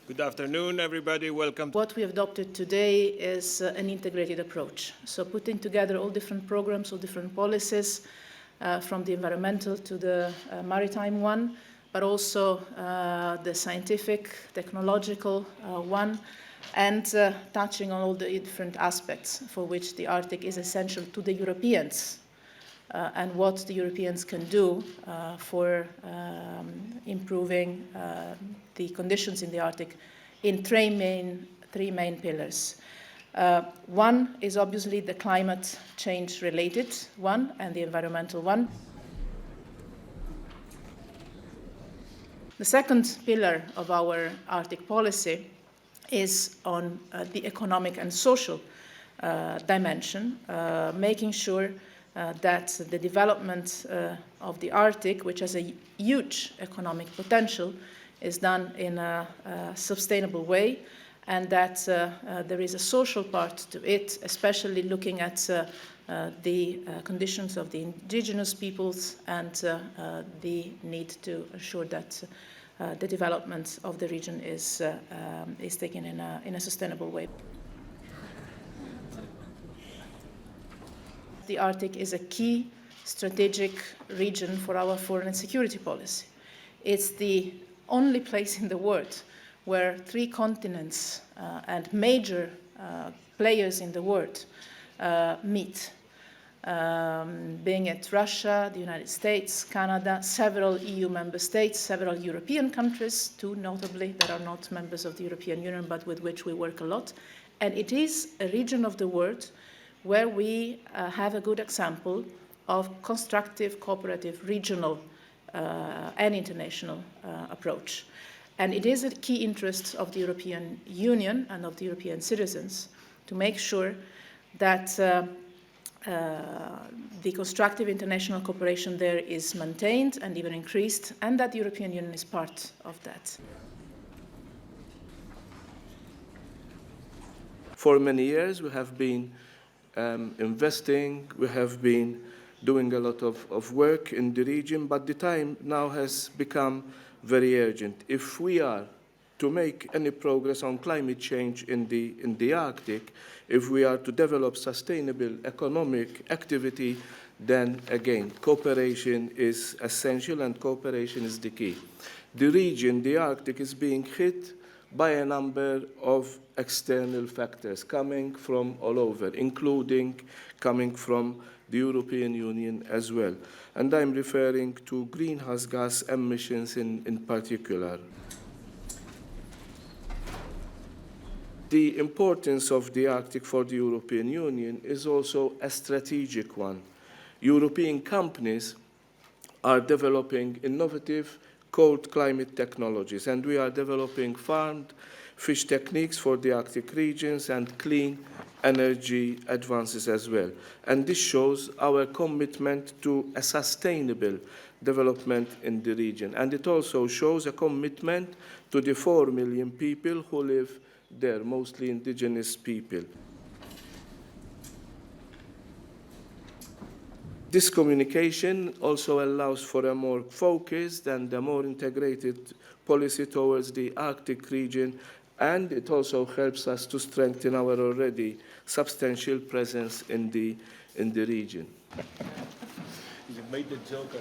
Good afternoon, everybody. Welcome. What we have adopted today is an integrated approach. So putting together all different programs, all different policies, from the environmental to the maritime one, but also the scientific, technological one, and touching on all the different aspects for which the Arctic is essential to the Europeans and what the Europeans can do for improving the conditions in the Arctic in three main pillars. One is obviously the climate change related one and the environmental one. The second pillar of our Arctic policy is on the economic and social dimension, making sure that the development of the Arctic, which has a huge economic potential, is done in a sustainable way, and that there is a social part to it, especially looking at the conditions of the indigenous peoples and the need to ensure that the development of the region is taken in a sustainable way. The Arctic is a key strategic region for our foreign and security policy. It's the only place in the world where three continents and major players in the world meet, being it Russia, the United States, Canada, several EU member states, several European countries, two notably that are not members of the European Union but with which we work a lot. And it is a region of the world where we have a good example of constructive, cooperative, regional and international approach. And it is a key interest of the European Union and of the European citizens to make sure that the constructive international cooperation there is maintained and even increased, and that the European Union is part of that. For many years we have been investing, we have been doing a lot of work in the region, but the time now has become very urgent. If we are to make any progress on climate change in the Arctic, if we are to develop sustainable economic activity, then again, cooperation is essential and cooperation is the key. The region, the Arctic, is being hit by a number of external factors coming from all over, including coming from the European Union as well. And I'm referring to greenhouse gas emissions in particular. The importance of the Arctic for the European Union is also a strategic one. European companies are developing innovative cold climate technologies, and we are developing farmed fish techniques for the Arctic regions and clean energy advances as well. And this shows our commitment to a sustainable development in the region. And it also shows a commitment to the 4 million people who live there, mostly indigenous people. This communication also allows for a more focused and a more integrated policy towards the Arctic region, and it also helps us to strengthen our already substantial presence in the region. You made the joke.